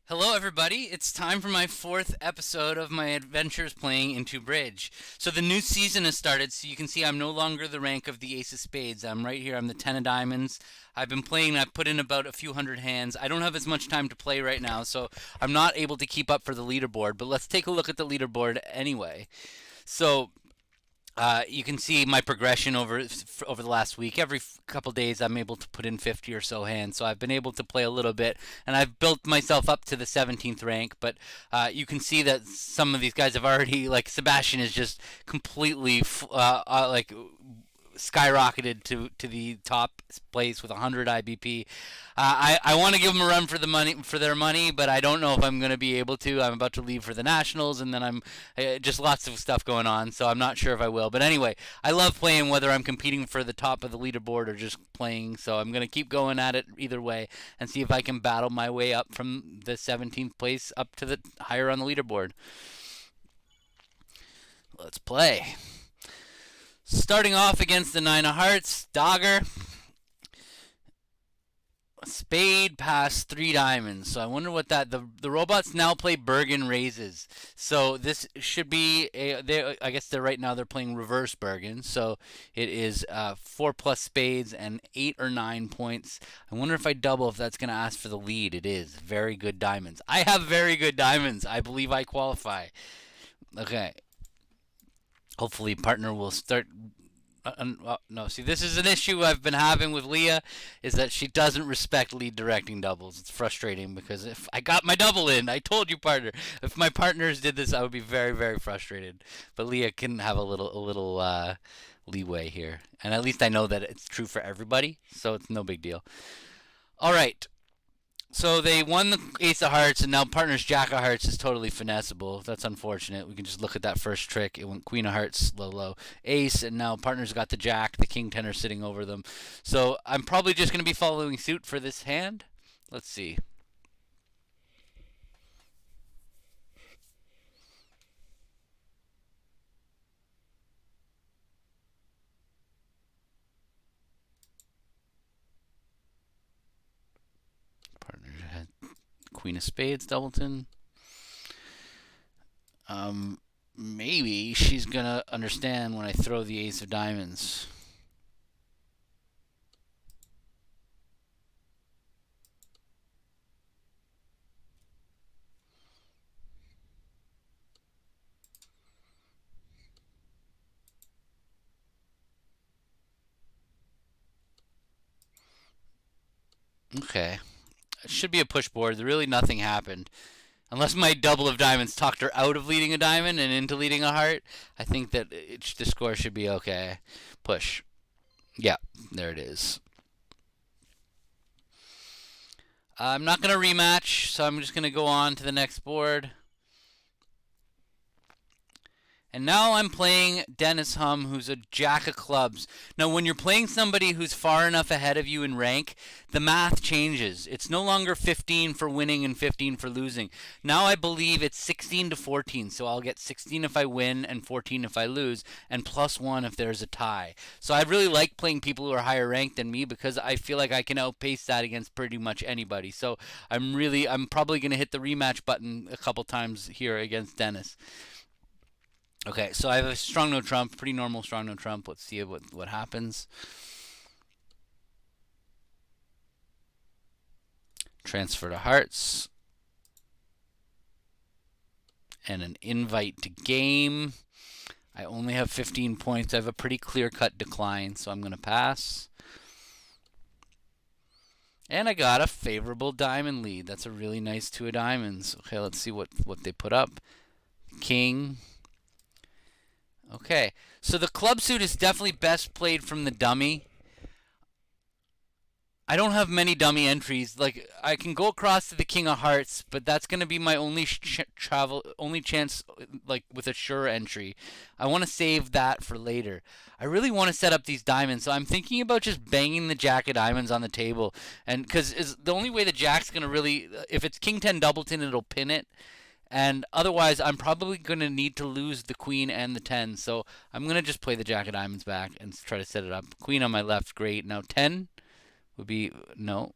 Hello, everybody. It's time for my fourth episode of my adventures playing IntoBridge. So the new season has started, so you can see I'm no longer the rank of the Ace of Spades. I'm right here. I'm the 10 of Diamonds. I've been playing, I've put in about a few hundred hands. I don't have as much time to play right now, so I'm not able to keep up for the leaderboard, but let's take a look at the leaderboard anyway. So you can see my progression over the last week. Every couple days, I'm able to put in 50 or so hands. So I've been able to play a little bit, and I've built myself up to the 17th rank. But you can see that some of these guys have already, like Sebastian, is just completely like skyrocketed to the top place with 100 IBP. I want to give them a run for the money for their money, but I don't know if I'm going to be able to. I'm about to leave for the nationals, and then I'm just lots of stuff going on, so I'm not sure if I will. But anyway, I love playing whether I'm competing for the top of the leaderboard or just playing. So I'm going to keep going at it either way and see if I can battle my way up from the 17th place up to the higher on the leaderboard. Let's play. Starting off against the Nine of Hearts, Dogger. Spade past three diamonds. So I wonder what the robots now play Bergen raises. So this should be I guess they're right now they're playing reverse Bergen. So it is 4+ spades and 8 or 9 points. I wonder if I double if that's going to ask for the lead. It is very good diamonds. I have very good diamonds. I believe I qualify. Okay. Hopefully partner will start no, see, this is an issue I've been having with Leah, is that she doesn't respect lead directing doubles. It's frustrating because if I got my double in, I told you, partner. If my partners did this, I would be very, very frustrated. But Leah can have a little leeway here, and at least I know that it's true for everybody, so it's no big deal. All right, so they won the Ace of Hearts, and now partner's Jack of Hearts is totally finessable. That's unfortunate. We can just look at that first trick. It went Queen of Hearts, low, low, Ace, and now partner's got the Jack, the King Ten are sitting over them. So I'm probably just going to be following suit for this hand. Let's see. Partner had Queen of Spades, Doubleton. Maybe she's going to understand when I throw the Ace of Diamonds. Okay. It should be a push board. Really, nothing happened. Unless my double of diamonds talked her out of leading a diamond and into leading a heart, I think that the score should be okay. Push. Yeah, there it is. I'm not going to rematch, so I'm just going to go on to the next board. And now I'm playing Dennis Hum, who's a jack of clubs. Now, when you're playing somebody who's far enough ahead of you in rank, the math changes. It's no longer 15 for winning and 15 for losing. Now I believe it's 16 to 14. So I'll get 16 if I win and 14 if I lose, and +1 if there's a tie. So I really like playing people who are higher ranked than me because I feel like I can outpace that against pretty much anybody. So I'm probably going to hit the rematch button a couple times here against Dennis. Okay, so I have a strong no trump, pretty normal strong no trump. Let's see what happens. Transfer to hearts. And an invite to game. I only have 15 points. I have a pretty clear cut decline, so I'm going to pass. And I got a favorable diamond lead. That's a really nice two of diamonds. Okay, let's see what they put up. King. Okay, so the club suit is definitely best played from the dummy. I don't have many dummy entries. Like I can go across to the King of Hearts, but that's going to be my only chance, like with a sure entry. I want to save that for later. I really want to set up these diamonds, so I'm thinking about just banging the Jack of Diamonds on the table, and because is the only way the Jack's going to really, if it's King 10 Doubleton, it'll pin it. And otherwise, I'm probably going to need to lose the queen and the 10. So I'm going to just play the Jack of Diamonds back and try to set it up. Queen on my left, great. Now 10 would be no.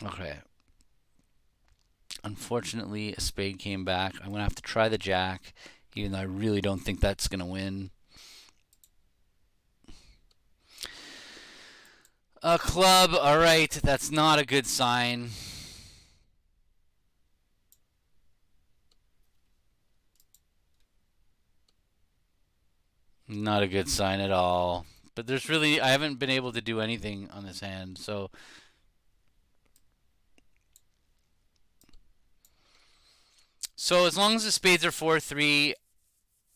Okay. Unfortunately, a spade came back. I'm going to have to try the jack, even though I really don't think that's going to win. A club, alright, that's not a good sign. Not a good sign at all. But there's really, I haven't been able to do anything on this hand, so. So as long as the spades are 4-3,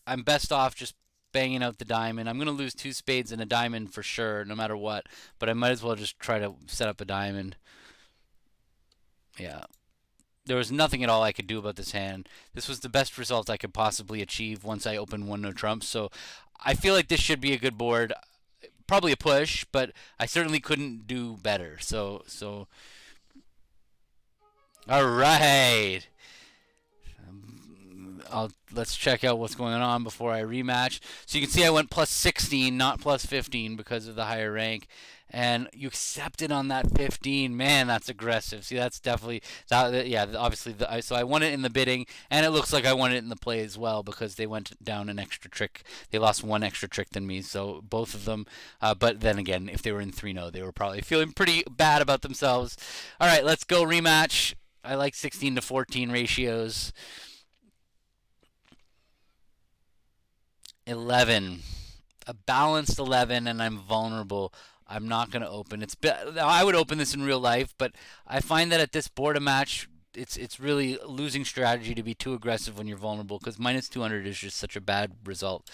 I'm best off just banging out the diamond. I'm going to lose two spades and a diamond for sure, no matter what. But I might as well just try to set up a diamond. Yeah. There was nothing at all I could do about this hand. This was the best result I could possibly achieve once I opened one no trumps. So I feel like this should be a good board. Probably a push, but I certainly couldn't do better. So all right. Let's check out what's going on before I rematch. So you can see I went plus 16, not plus 15 because of the higher rank. And you accepted on that 15. Man, that's aggressive. See, that's definitely that. Yeah, obviously. So I won it in the bidding, and it looks like I won it in the play as well because they went down an extra trick. They lost one extra trick than me, so both of them. But then again, if they were in 3-0, they were probably feeling pretty bad about themselves. All right, let's go rematch. I like 16 to 14 ratios. 11. A balanced 11, and I'm vulnerable. I'm not going to open. I would open this in real life, but I find that at this board of match, it's really losing strategy to be too aggressive when you're vulnerable because minus 200 is just such a bad result.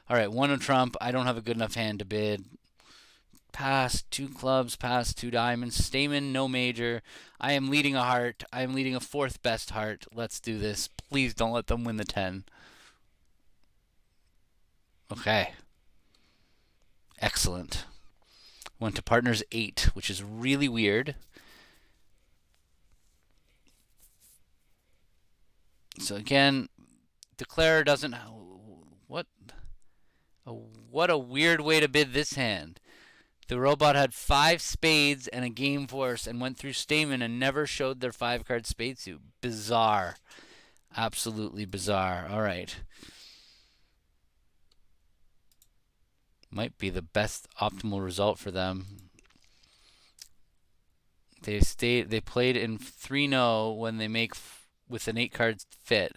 All right, one of trump. I don't have a good enough hand to bid. Pass, two clubs, pass, two diamonds. Stamen, no major. I am leading a heart. I am leading a fourth best heart. Let's do this. Please don't let them win the 10. Okay. Excellent. Went to partners 8, which is really weird. So again, declare doesn't. What? What a weird way to bid this hand. The robot had 5 spades and a game force and went through Stamen and never showed their 5-card spade suit. Bizarre. Absolutely bizarre. All right. Might be the best optimal result for them. They played in 3-0 when they make with an 8-card fit.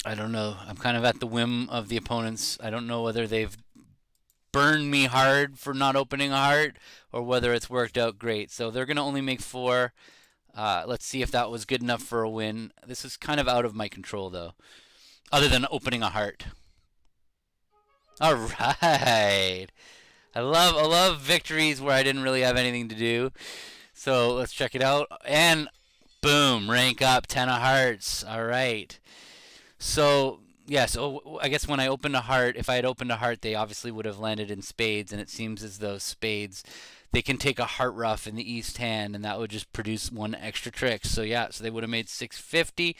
I don't know. I'm kind of at the whim of the opponents. I don't know whether they've burned me hard for not opening a heart or whether it's worked out great. So they're going to only make 4. Let's see if that was good enough for a win. This is kind of out of my control, though, other than opening a heart. All right. I love victories where I didn't really have anything to do. So let's check it out. And boom, rank up, 10 of hearts. All right. So yeah, so I guess when I opened a heart, if I had opened a heart, they obviously would have landed in spades, and it seems as though spades, they can take a heart ruff in the east hand, and that would just produce one extra trick. So yeah, so they would have made 650.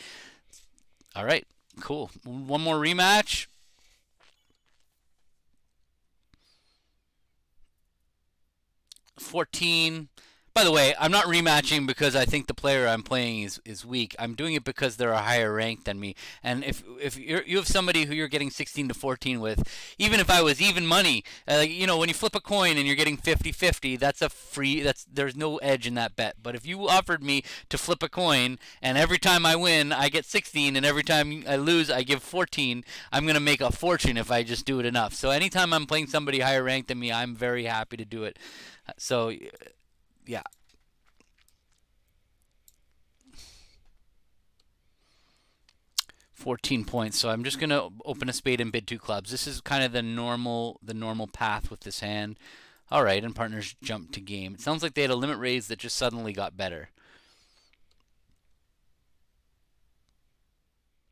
All right, cool. One more rematch. 14. By the way, I'm not rematching because I think the player I'm playing is weak. I'm doing it because they're a higher rank than me. And if you have somebody who you're getting 16 to 14 with, even if I was even money, when you flip a coin and you're getting 50-50, that's a free. There's no edge in that bet. But if you offered me to flip a coin and every time I win I get 16 and every time I lose I give 14, I'm gonna make a fortune if I just do it enough. So anytime I'm playing somebody higher ranked than me, I'm very happy to do it. So yeah. 14 points. So I'm just gonna open a spade and bid 2 clubs. This is kind of the normal path with this hand. All right, and partners jump to game. It sounds like they had a limit raise that just suddenly got better.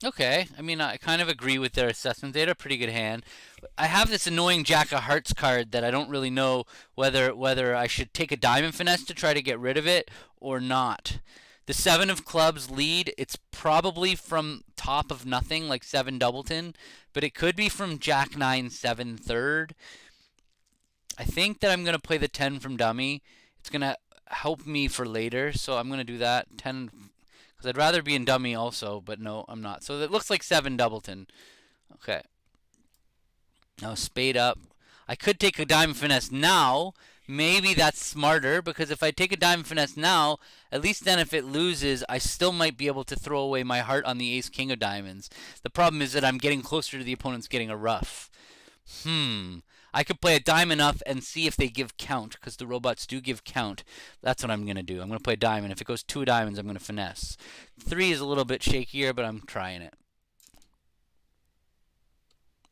Okay, I mean, I kind of agree with their assessment. They had a pretty good hand. I have this annoying Jack of Hearts card that I don't really know whether I should take a Diamond Finesse to try to get rid of it or not. The Seven of Clubs lead, it's probably from top of nothing, like 7 Doubleton, but it could be from Jack 9 7 third. I think that I'm going to play the 10 from dummy. It's going to help me for later, so I'm going to do that. 10, because I'd rather be in dummy also, but no, I'm not. So it looks like 7 Doubleton. Okay. Now spade up. I could take a Diamond Finesse now. Maybe that's smarter, because if I take a Diamond Finesse now, at least then if it loses, I still might be able to throw away my heart on the Ace King of Diamonds. The problem is that I'm getting closer to the opponent's getting a ruff. I could play a diamond up and see if they give count, because the robots do give count. That's what I'm going to do. I'm going to play a diamond. If it goes 2 diamonds, I'm going to finesse. 3 is a little bit shakier, but I'm trying it.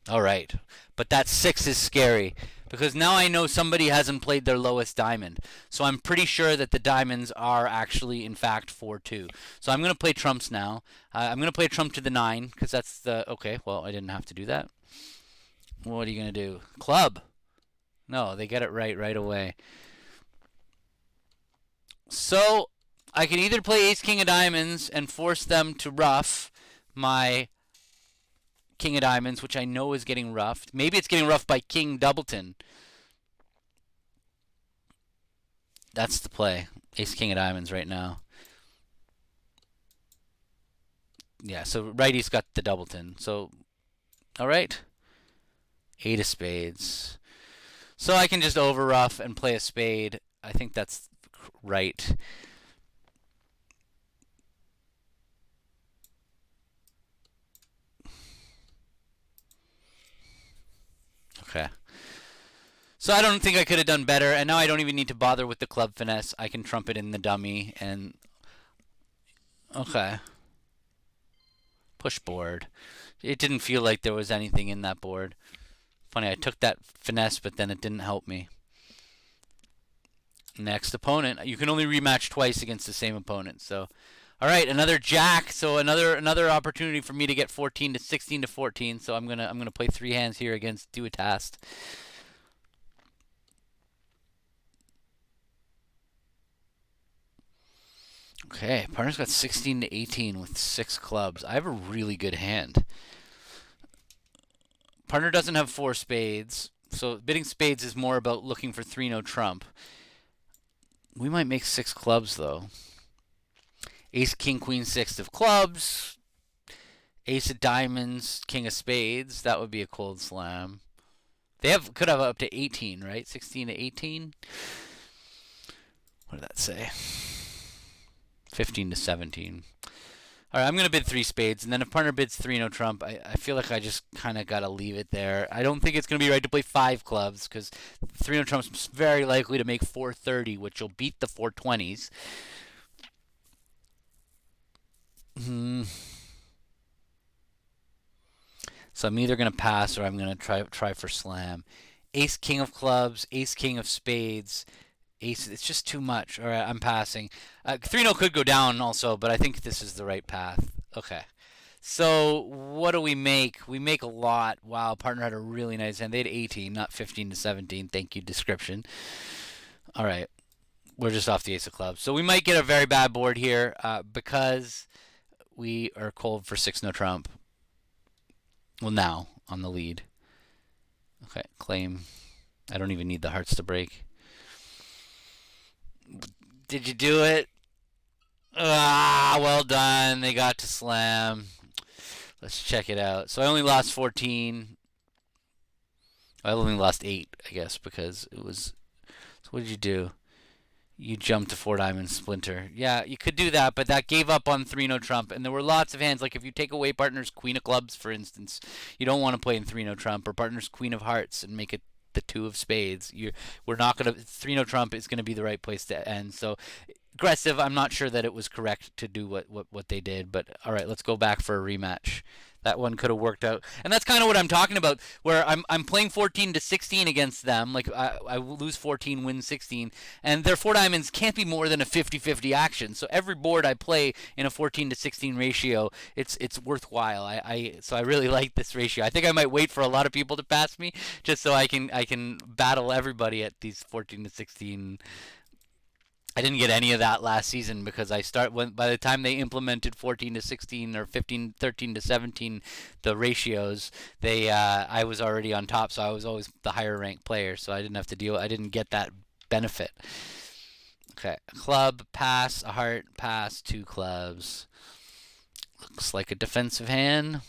All right. But that 6 is scary, because now I know somebody hasn't played their lowest diamond. So I'm pretty sure that the diamonds are actually, in fact, 4-2. So I'm going to play trumps now. I'm going to play a trump to the 9, because that's the... Okay, well, I didn't have to do that. What are you going to do? Club. No, they get it right away. So I can either play Ace King of Diamonds and force them to ruff my King of Diamonds, which I know is getting roughed. Maybe it's getting roughed by King Doubleton. That's the play. Ace King of Diamonds right now. Yeah, so righty's got the Doubleton. So, all right. 8 of spades. So I can just overruff and play a spade. I think that's right. Okay. So I don't think I could have done better, and now I don't even need to bother with the club finesse. I can trump it in the dummy, and... Okay. Push board. It didn't feel like there was anything in that board. Funny, I took that finesse, but then it didn't help me. Next opponent. You can only rematch twice against the same opponent, so... All right, another jack. So another opportunity for me to get 14 to 16 to 14. So I'm gonna play 3 hands here against Duatast. Okay, partner's got 16 to 18 with 6 clubs. I have a really good hand. Partner doesn't have 4 spades, so bidding spades is more about looking for 3 no trump. We might make 6 clubs though. Ace, king, queen, 6 of clubs. Ace of diamonds, king of spades. That would be a cold slam. They could have up to 18, right? 16 to 18. What did that say? 15 to 17. All right, I'm going to bid 3 spades, and then if partner bids 3 no trump, I feel like I just kind of got to leave it there. I don't think it's going to be right to play 5 clubs, because 3 no trump's very likely to make 430, which will beat the 420s. So I'm either going to pass or I'm going to try for slam. Ace, king of clubs, ace, king of spades. Ace, it's just too much. All right, I'm passing. 3-0 could go down also, but I think this is the right path. Okay. So what do we make? We make a lot. Wow, partner had a really nice hand. They had 18, not 15 to 17. Thank you, description. All right. We're just off the ace of clubs. So we might get a very bad board here because we are cold for 6 no trump. Well, now on the lead. Okay, claim. I don't even need the hearts to break. Did you do it? Ah, well done. They got to slam. Let's check it out. So I only lost 14. I only lost 8, I guess, because it was... So what did you do? You jumped to 4 diamond splinter. Yeah, you could do that, but that gave up on 3 no trump. And there were lots of hands. Like if you take away partner's queen of clubs, for instance, you don't want to play in 3 no trump, or partner's queen of hearts and make it the 2 of spades. We're not going to... 3 no trump is going to be the right place to end. So aggressive. I'm not sure that it was correct to do what they did. But all right, let's go back for a rematch. That one could have worked out, and that's kind of what I'm talking about. Where I'm playing 14 to 16 against them. Like I lose 14, win 16, and their four diamonds can't be more than a 50-50 action. So every board I play in a 14 to 16 ratio, it's worthwhile. So I really like this ratio. I think I might wait for a lot of people to pass me just so I can battle everybody at these 14 to 16. I didn't get any of that last season because by the time they implemented 14 to 16 or 15 13 to 17 the ratios, they I was already on top, so I was always the higher ranked player, so I didn't get that benefit. Okay, club pass, a heart pass, two clubs. Looks like a defensive hand.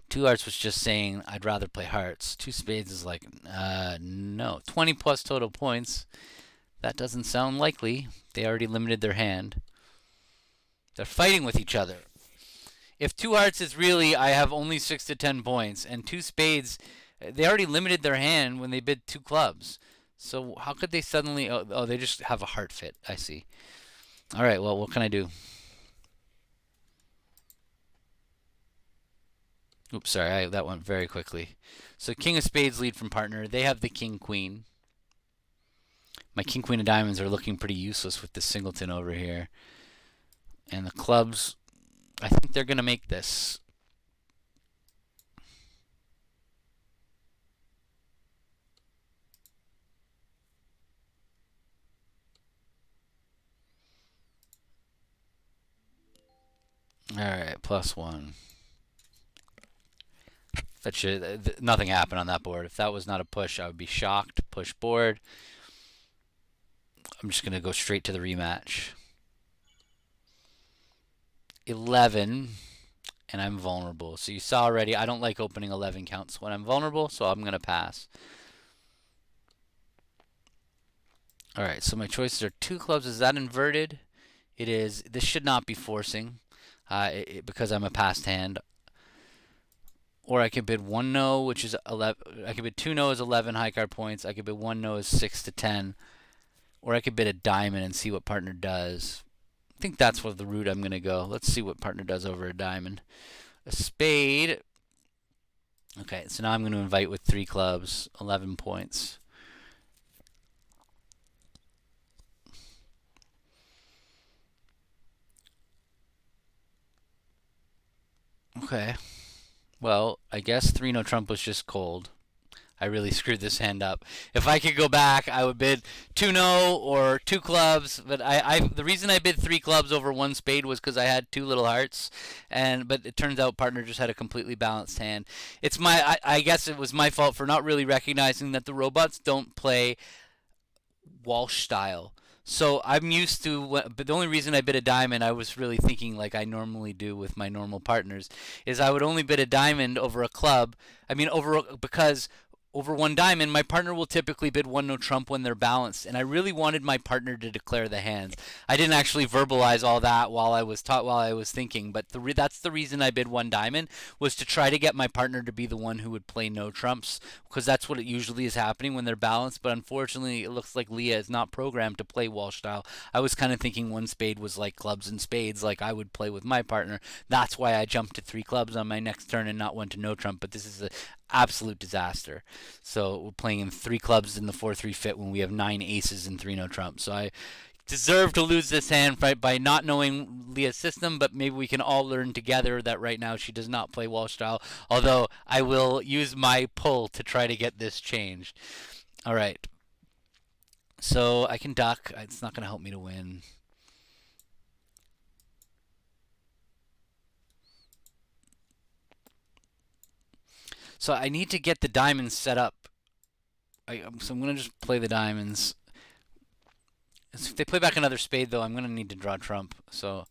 Two hearts was just saying I'd rather play hearts. Two spades is like no. 20 plus total points. That doesn't sound likely. They already limited their hand. They're fighting with each other. If two hearts is really I have only 6 to 10 points, and two spades, they already limited their hand when they bid two clubs. So how could they suddenly? Oh, they just have a heart fit. I see. All right. Well, what can I do? Oops, sorry. That went very quickly. So king of spades lead from partner. They have the king queen. My king queen of diamonds are looking pretty useless with this singleton over here. And the clubs, I think they're going to make this. Alright, +1. That should nothing happened on that board. If that was not a push, I would be shocked. Push board. I'm just going to go straight to the rematch. 11, and I'm vulnerable. So you saw already, I don't like opening 11 counts when I'm vulnerable, so I'm going to pass. Alright, so my choices are two clubs. Is that inverted? It is. This should not be forcing because I'm a passed hand. Or I could bid one no, which is 11. I could bid two no is 11 high card points. I could bid one no is 6 to 10. Or I could bid a diamond and see what partner does. I think that's what the route I'm going to go. Let's see what partner does over a diamond. A spade. Okay, so now I'm going to invite with three clubs, 11 points. Okay. Well, I guess 3 no trump was just cold. I really screwed this hand up. If I could go back, I would bid two no or two clubs. But the reason I bid three clubs over one spade was because I had two little hearts, but it turns out partner just had a completely balanced hand. I guess it was my fault for not really recognizing that the robots don't play Walsh style. So I'm used to, but the only reason I bid a diamond, I was really thinking like I normally do with my normal partners, is I would only bid a diamond over a club. I mean, because over one diamond, my partner will typically bid one no trump when they're balanced, and I really wanted my partner to declare the hands. I didn't actually verbalize all that while I was thinking, but that's the reason I bid one diamond, was to try to get my partner to be the one who would play no trumps, because that's what it usually is happening when they're balanced. But unfortunately, it looks like Leah is not programmed to play Walsh style. I was kind of thinking one spade was like clubs and spades, like I would play with my partner. That's why I jumped to three clubs on my next turn and not one to no trump. But this is a absolute disaster. So we're playing in three clubs in the 4-3 fit when we have 9 aces and 3 no trump. So I deserve to lose this hand by not knowing Leah's system, but maybe we can all learn together that right now she does not play Walsh style. Although I will use my pull to try to get this changed. All right. So I can duck. It's not going to help me to win. So I need to get the diamonds set up. So I'm going to just play the diamonds. If they play back another spade, though, I'm going to need to draw trump. So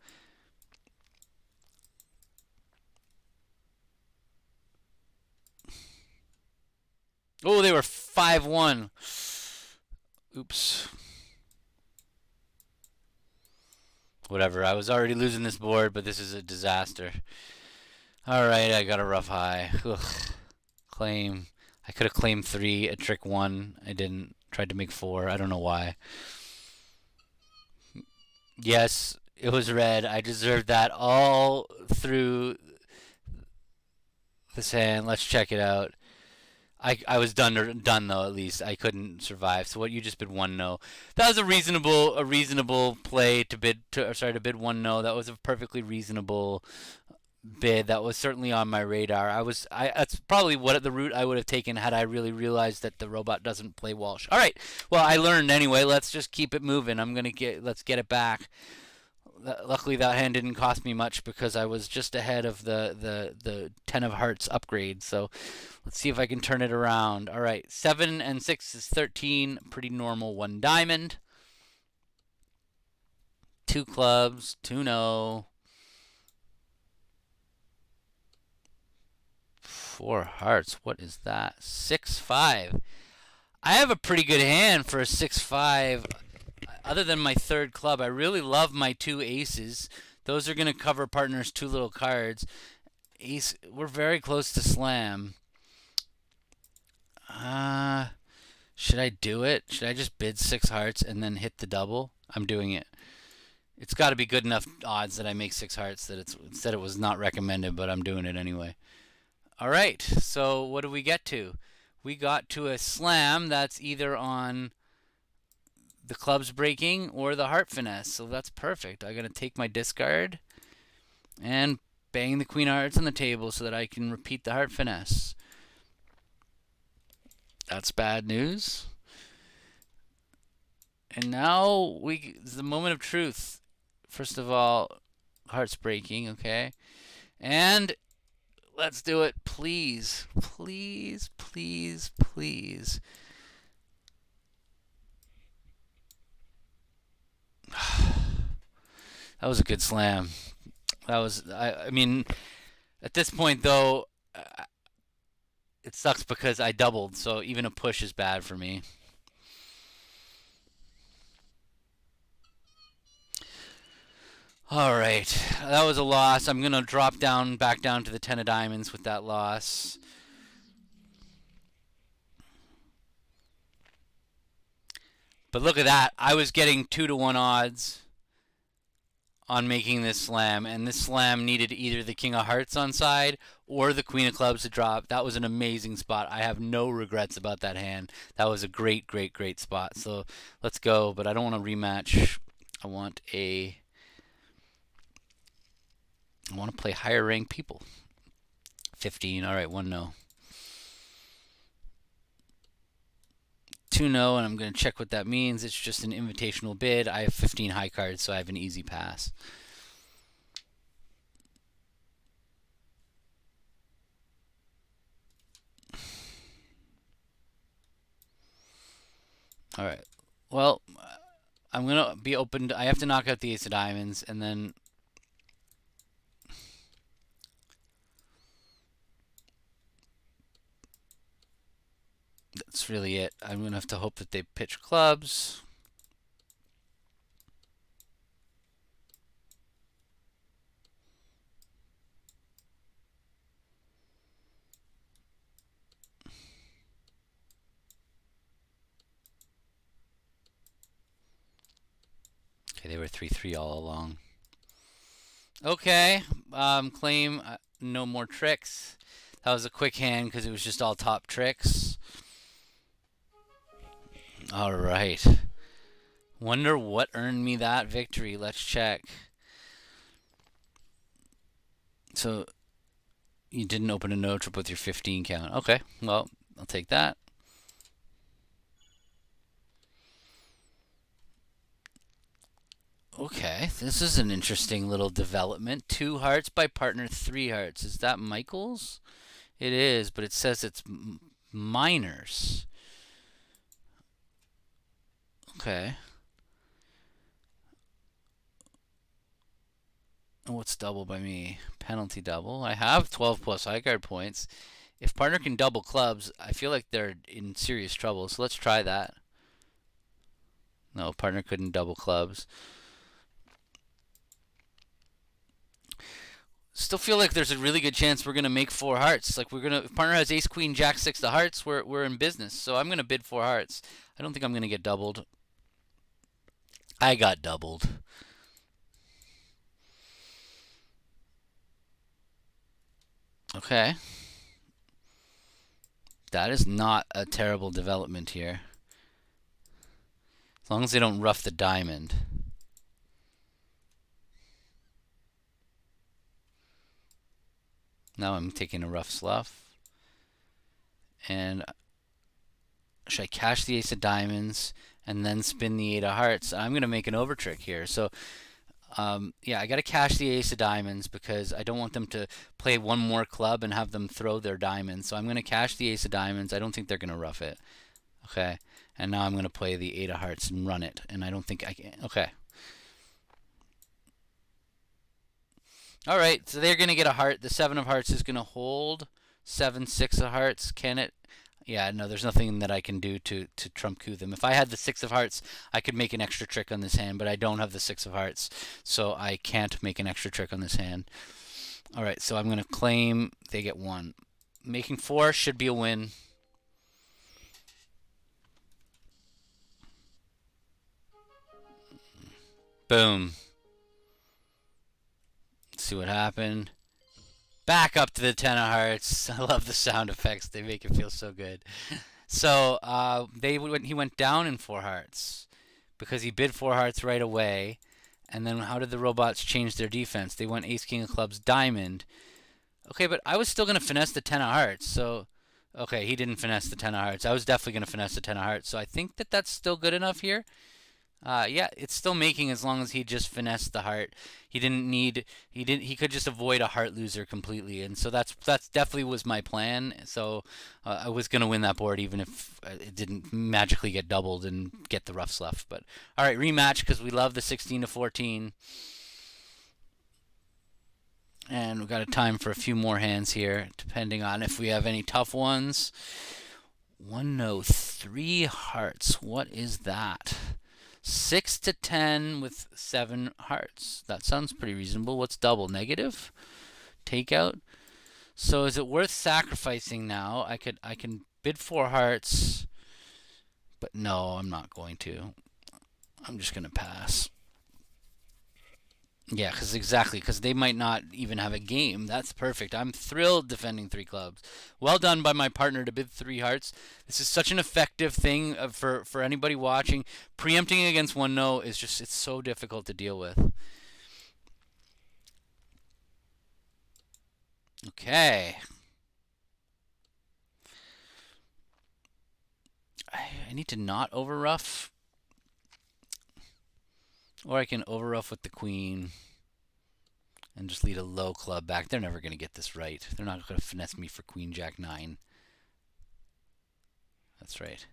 oh, they were 5-1. Oops. Whatever. I was already losing this board, but this is a disaster. All right, I got a rough high. Ugh. Claim. I could have claimed 3 at trick 1. I didn't. Tried to make 4. I don't know why. Yes, it was red. I deserved that all through this hand. Let's check it out. I was done though. At least I couldn't survive. So what you just bid one no. That was a reasonable play to bid to bid one no. That was a perfectly reasonable bid. That was certainly on my radar. I that's probably what the route I would have taken had I really realized that the robot doesn't play Walsh. All right. Well, I learned anyway. Let's just keep it moving. Let's get it back. Luckily, that hand didn't cost me much because I was just ahead of the 10 of hearts upgrade. So let's see if I can turn it around. All right, 7 and 6 is 13. Pretty normal. 1 diamond. 2 clubs. 2 no. 4 hearts. What is that? 6-5. I have a pretty good hand for a 6-5. Other than my third club, I really love my 2 aces. Those are going to cover partner's 2 little cards. Ace, we're very close to slam. Should I do it? Should I just bid 6 hearts and then hit the double? I'm doing it. It's got to be good enough odds that I make 6 hearts that it said it was not recommended, but I'm doing it anyway. All right, so what do we get to? We got to a slam that's either on the clubs breaking or the heart finesse, so that's perfect. I'm going to take my discard and bang the queen of hearts on the table so that I can repeat the heart finesse. That's bad news. And now it's the moment of truth. First of all, hearts breaking, okay? And let's do it, please. Please, please, please. That was a good slam. That was, I mean, at this point, though, it sucks because I doubled, so even a push is bad for me. All right, that was a loss. I'm going to drop back down to the 10 of diamonds with that loss. But look at that. I was getting 2-1 odds on making this slam, and this slam needed either the king of hearts on side or the queen of clubs to drop. That was an amazing spot. I have no regrets about that hand. That was a great, great, great spot. So let's go, but I don't want to rematch. I want to play higher ranked people. 15. All right, 1 no. 2 no, and I'm going to check what that means. It's just an invitational bid. I have 15 high cards, so I have an easy pass. All right. Well, I'm going to be open. I have to knock out the ace of diamonds, and then that's really it. I'm going to have to hope that they pitch clubs. Okay, they were 3-3 all along. Okay, claim no more tricks. That was a quick hand because it was just all top tricks. All right. Wonder what earned me that victory. Let's check. So you didn't open a no trip with your 15 count. Okay, well, I'll take that. Okay, this is an interesting little development. 2 hearts by partner, 3 hearts. Is that Michael's? It is, but it says it's minors. Okay. What's double by me? Penalty double. I have 12 plus high guard points. If partner can double clubs, I feel like they're in serious trouble. So let's try that. No, partner couldn't double clubs. Still feel like there's a really good chance we're gonna make 4 hearts. Like if partner has ace queen jack 6 of hearts, we're in business. So I'm gonna bid 4 hearts. I don't think I'm gonna get doubled. I got doubled. Okay. That is not a terrible development here. As long as they don't rough the diamond. Now I'm taking a rough slough. And should I cash the ace of diamonds and then spin the eight of hearts? I'm going to make an over trick here. So yeah, I got to cash the ace of diamonds because I don't want them to play one more club and have them throw their diamonds. So I'm going to cash the ace of diamonds. I don't think they're going to rough it. Okay. And now I'm going to play the eight of hearts and run it. And I don't think I can. Okay. All right. So they're going to get a heart. The seven of hearts is going to hold. 7, 6 of hearts. Can it? Yeah, no, there's nothing that I can do to trump coup them. If I had the 6 of hearts, I could make an extra trick on this hand, but I don't have the 6 of hearts, so I can't make an extra trick on this hand. All right, so I'm going to claim they get 1. Making 4 should be a win. Boom. Let's see what happened. Back up to the 10 of hearts. I love the sound effects. They make it feel so good. So he went down in 4 hearts because he bid 4 hearts right away. And then how did the robots change their defense? They went ace, king of clubs, diamond. Okay, but I was still going to finesse the 10 of hearts. So, okay, he didn't finesse the 10 of hearts. I was definitely going to finesse the 10 of hearts. So I think that that's still good enough here. Yeah, it's still making as long as he just finessed the heart. He could just avoid a heart loser completely, and so that's definitely was my plan. So I was gonna win that board even if it didn't magically get doubled and get the rough slough. But all right, rematch because we love the 16 to 14, and we've got a time for a few more hands here, depending on if we have any tough ones. 1 no 3 hearts. What is that? 6 to 10 with 7 hearts. That sounds pretty reasonable. What's double? Negative? Takeout? So is it worth sacrificing now? I can bid 4 hearts, but no, I'm not going to. I'm just going to pass. Yeah, because they might not even have a game. That's perfect. I'm thrilled defending 3 clubs. Well done by my partner to bid 3 hearts. This is such an effective thing for anybody watching. Preempting against 1 no is just, it's so difficult to deal with. Okay. I need to not over rough. Or I can over rough with the queen and just lead a low club back. They're never going to get this right. They're not going to finesse me for queen jack 9. That's right.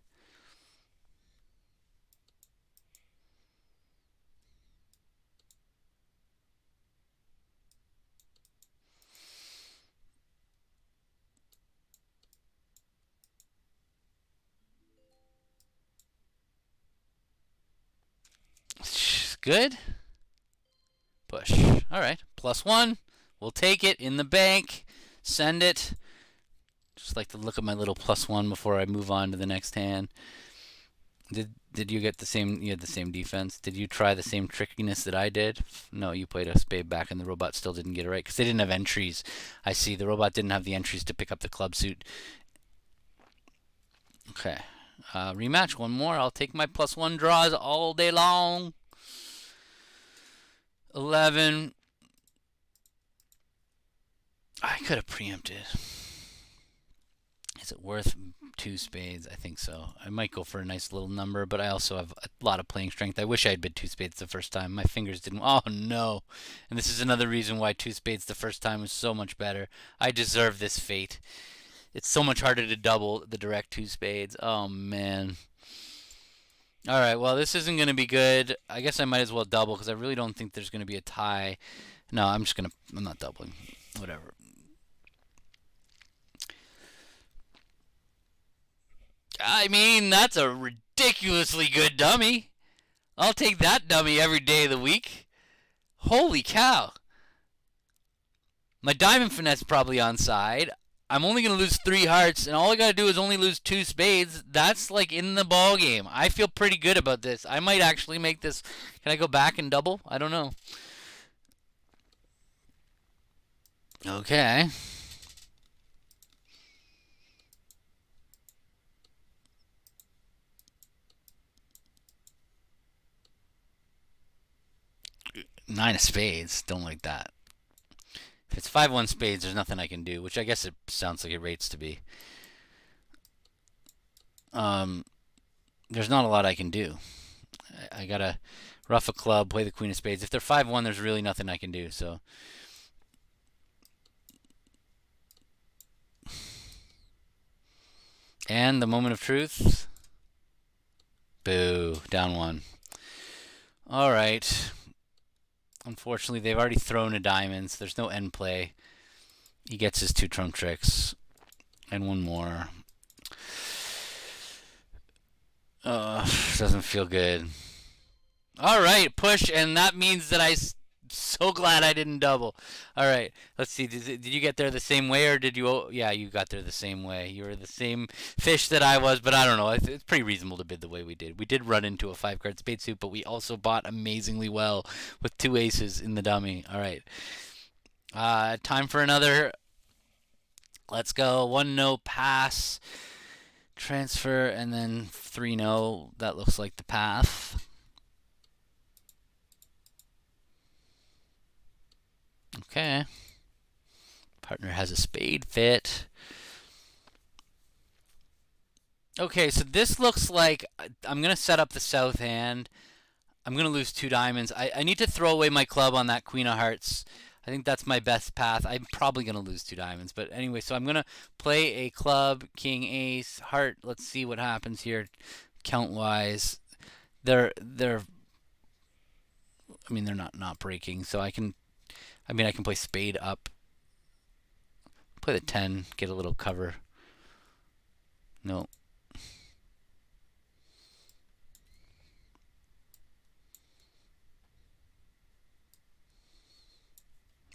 Good. Push. All right. +1. We'll take it in the bank. Send it. Just like to look at my little +1 before I move on to the next hand. Did you get the same? You had the same defense. Did you try the same trickiness that I did? No, you played a spade back, and the robot still didn't get it right because they didn't have entries. I see the robot didn't have the entries to pick up the club suit. Okay, rematch. 1 more. I'll take my +1 draws all day long. 11. I could have preempted. Is it worth 2 spades? I think so. I might go for a nice little number, but I also have a lot of playing strength. I wish I had bid 2 spades the first time. My fingers didn't. Oh no! And this is another reason why 2 spades the first time was so much better. I deserve this fate. It's so much harder to double the direct 2 spades. Oh man. All right, well, this isn't going to be good. I guess I might as well double because I really don't think there's going to be a tie. No, I'm not doubling. Whatever. I mean, that's a ridiculously good dummy. I'll take that dummy every day of the week. Holy cow. My diamond finesse is probably on side. I'm only going to lose 3 hearts, and all I got to do is only lose 2 spades. That's like in the ball game. I feel pretty good about this. I might actually make this. Can I go back and double? I don't know. Okay. Nine of spades. Don't like that. If it's 5-1 spades, there's nothing I can do, which I guess it sounds like it rates to be. Um, there's not a lot I can do. I gotta ruff a club, play the queen of spades. If they're 5-1, there's really nothing I can do. So, and the moment of truth. Boo, down one. All right. Unfortunately, they've already thrown a diamond. So there's no end play. He gets his 2 trump tricks and one more. Doesn't feel good. All right, push, and that means that I'm so glad I didn't double. All right, let's see. Did you get there the same way, or did you? Yeah, you got there the same way. You were the same fish that I was, but I don't know. It's pretty reasonable to bid the way we did. We did run into a 5-card spade suit, but we also bought amazingly well with 2 aces in the dummy. All right, time for another. Let's go. 1 no pass, transfer, and then 3 no. That looks like the path. Okay. Partner has a spade fit. Okay, so this looks like I'm going to set up the south hand. I'm going to lose 2 diamonds. I need to throw away my club on that queen of hearts. I think that's my best path. I'm probably going to lose 2 diamonds. But anyway, so I'm going to play a club, king, ace, heart. Let's see what happens here count-wise. They're they're not breaking, so I can play spade up. Play the 10, get a little cover. No.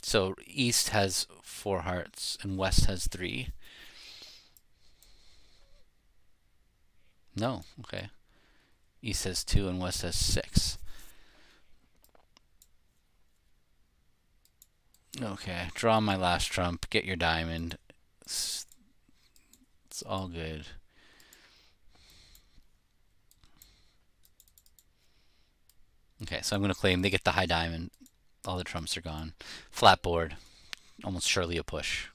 So east has 4 hearts and west has 3. No, okay. East has 2 and west has 6. Okay, draw my last trump, get your diamond. It's all good. Okay, so I'm going to claim they get the high diamond. All the trumps are gone. Flat board. Almost surely a push.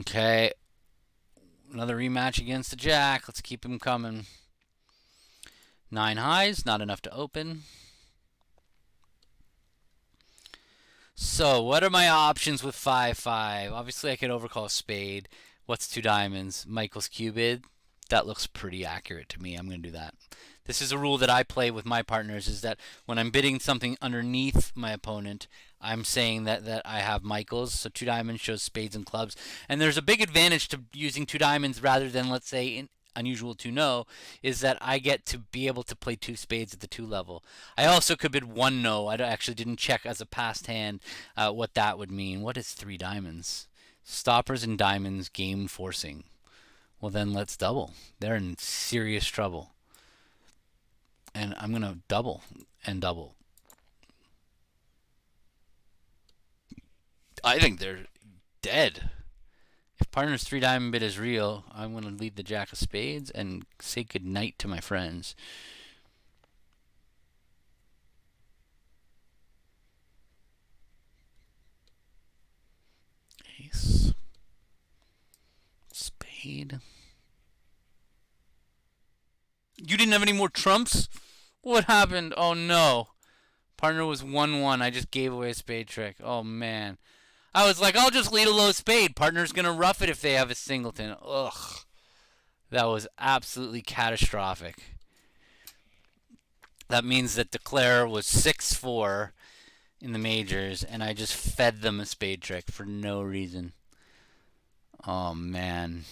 Okay. Another rematch against the jack. Let's keep him coming. 9 highs, not enough to open. So, what are my options with 5-5? Obviously, I could overcall spade. What's 2 diamonds? Michael's cuebid. That looks pretty accurate to me. I'm going to do that. This is a rule that I play with my partners, is that when I'm bidding something underneath my opponent, I'm saying that I have Michaels. So 2 diamonds shows spades and clubs. And there's a big advantage to using 2 diamonds rather than, let's say, unusual to know, is that I get to be able to play 2 spades at the 2 level. I also could bid 1 no. I actually didn't check as a past hand what that would mean. What is 3 diamonds? Stoppers and diamonds, game forcing. Well, then let's double. They're in serious trouble. And I'm going to double and double. I think they're dead. If partner's 3 diamond bid is real, I'm going to lead the jack of spades and say goodnight to my friends. Ace. Spade. You didn't have any more trumps? What happened? Oh no. Partner was 1-1. I just gave away a spade trick. Oh man. I was like, I'll just lead a low spade. Partner's going to rough it if they have a singleton. Ugh. That was absolutely catastrophic. That means that Declare was 6-4 in the majors, and I just fed them a spade trick for no reason. Oh man.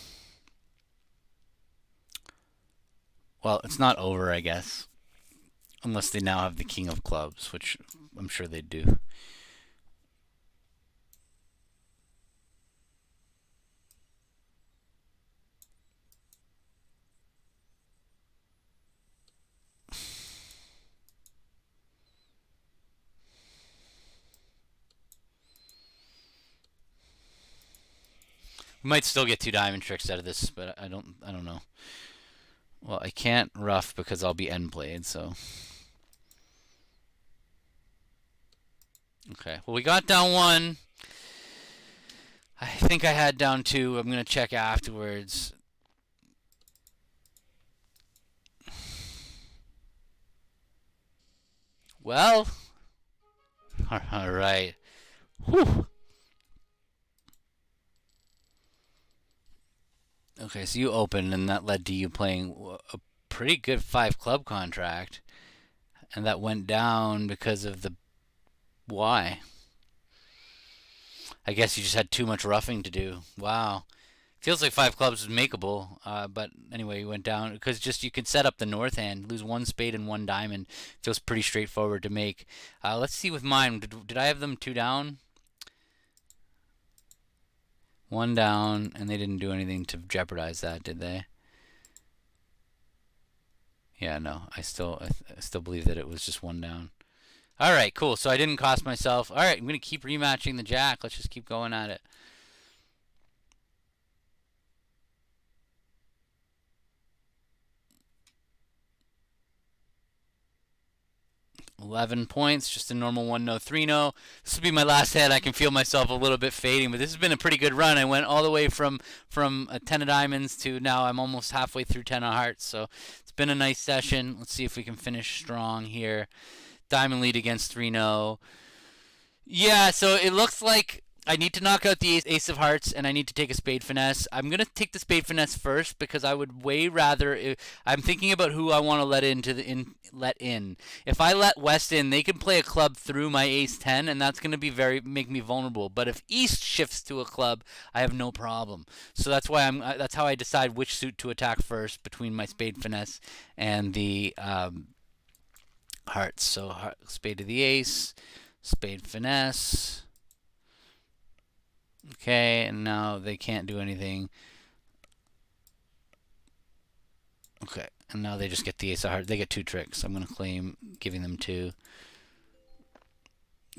Well, it's not over, I guess. Unless they now have the king of clubs, which I'm sure they do. We might still get 2 diamond tricks out of this, but I don't know. Well, I can't rough because I'll be end played, so. Okay. Well, we got down one. I think I had down two. I'm going to check afterwards. Well, all right. Whew. Okay, so you opened, and that led to you playing a pretty good five club contract, and that went down because of the why? I guess you just had too much roughing to do. Wow. Feels like five clubs was makeable, but anyway, you went down because just you can set up the north hand, lose one spade and one diamond. Feels pretty straightforward to make. Let's see with mine. Did I have them two down? One down, and they didn't do anything to jeopardize that, did they? Yeah, no. I still believe that it was just one down. All right, cool. So I didn't cost myself. All right, I'm gonna keep rematching the jack. Let's just keep going at it. 11 points, just a normal 1-no, 3-no. This will be my last hand. I can feel myself a little bit fading, but this has been a pretty good run. I went all the way from a 10 of diamonds to now I'm almost halfway through 10 of hearts. So it's been a nice session. Let's see if we can finish strong here. Diamond lead against 3-no. Yeah, so it looks like I need to knock out the ace of hearts, and I need to take a spade finesse. I'm gonna take the spade finesse first because I would way rather. I'm thinking about who I want to let into the let in. If I let West in, they can play a club through my ace 10, and that's gonna be make me vulnerable. But if East shifts to a club, I have no problem. So that's why that's how I decide which suit to attack first between my spade finesse and the hearts. So spade to the ace, spade finesse. Okay, and now they can't do anything. Okay, and now they just get the ace of hearts. They get two tricks. I'm going to claim giving them two.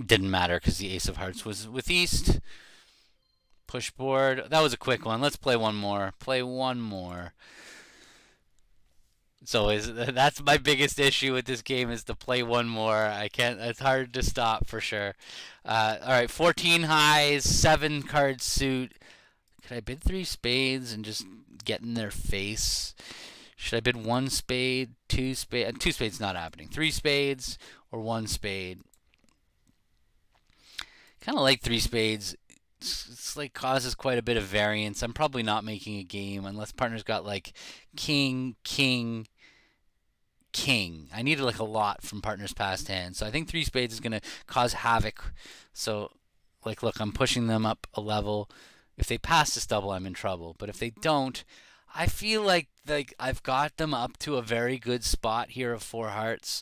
Didn't matter because the ace of hearts was with East. Push board. That was a quick one. Let's play one more. Play one more. So that's my biggest issue with this game is to play one more. I can't. It's hard to stop for sure. All right, 14 highs, 7 card suit. Could I bid 3 spades and just get in their face? Should I bid 1 spade, 2 spade? 2 spades not happening. 3 spades or 1 spade. Kind of like 3 spades. It's like causes quite a bit of variance. I'm probably not making a game unless partner's got like king, king, king. I needed like a lot from partner's past hand. So I think 3 spades is going to cause havoc. So, like, look, I'm pushing them up a level. If they pass this double, I'm in trouble. But if they don't, I feel like I've got them up to a very good spot here of 4 hearts.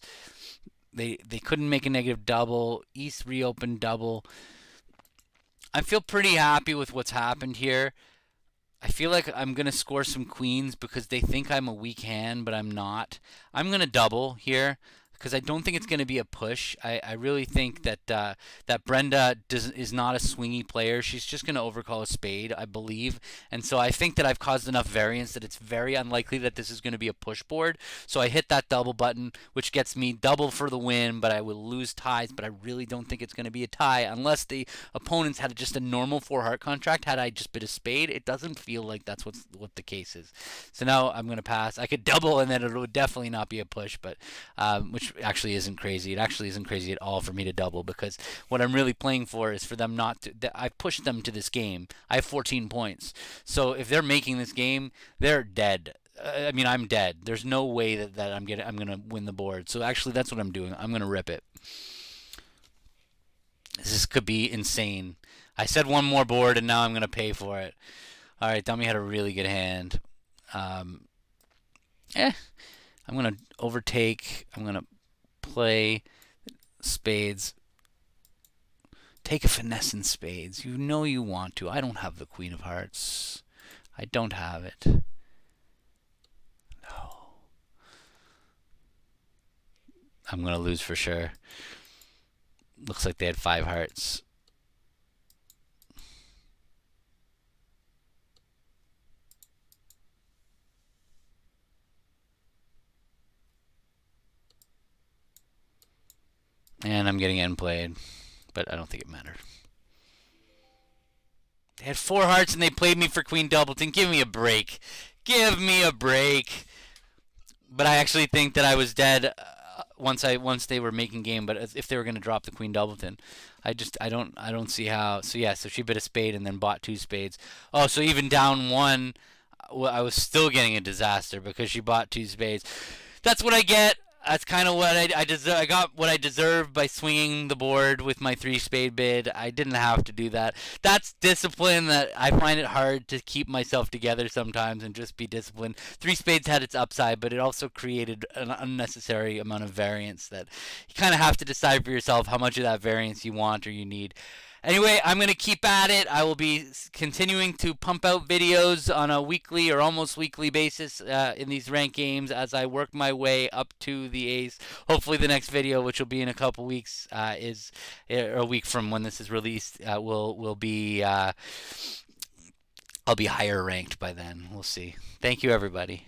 They couldn't make a negative double. East reopened double. I feel pretty happy with what's happened here. I feel like I'm going to score some queens because they think I'm a weak hand, but I'm not. I'm going to double here because I don't think it's going to be a push. I really think that that Brenda is not a swingy player. She's just going to overcall a spade, I believe. And so I think that I've caused enough variance that it's very unlikely that this is going to be a push board. So I hit that double button, which gets me double for the win, but I will lose ties. But I really don't think it's going to be a tie unless the opponents had just a normal 4 heart contract. Had I just bid a spade, it doesn't feel like that's what the case is. So now I'm going to pass. I could double, and then it would definitely not be a push, but which actually isn't crazy. It actually isn't crazy at all for me to double because what I'm really playing for is for them not to. I pushed them to this game. I have 14 points. So if they're making this game, they're dead. I mean, I'm dead. There's no way that I'm gonna win the board. So actually, that's what I'm doing. I'm gonna rip it. This could be insane. I said one more board, and now I'm gonna pay for it. All right, Dummy had a really good hand. Um, I'm gonna overtake. I'm gonna play spades. Take a finesse in spades. You know you want to. I don't have the Queen of Hearts. I don't have it. No. I'm gonna lose for sure. Looks like they had 5 hearts. And I'm getting end played, but I don't think it mattered. They had 4 hearts and they played me for Queen Doubleton. Give me a break. Give me a break. But I actually think that I was dead once they were making game. But if they were going to drop the Queen Doubleton, I don't see how. So yeah, so she bid a spade and then bought 2 spades. Oh, so even down one, I was still getting a disaster because she bought 2 spades. That's what I get. That's kind of what I deserve. I got what I deserved by swinging the board with my 3 spade bid. I didn't have to do that. That's discipline that I find it hard to keep myself together sometimes and just be disciplined. 3 spades had its upside, but it also created an unnecessary amount of variance that you kind of have to decide for yourself how much of that variance you want or you need. Anyway, I'm going to keep at it. I will be continuing to pump out videos on a weekly or almost weekly basis in these ranked games as I work my way up to the ace. Hopefully, the next video, which will be in a couple weeks, is a week from when this is released, will be I'll be higher ranked by then. We'll see. Thank you, everybody.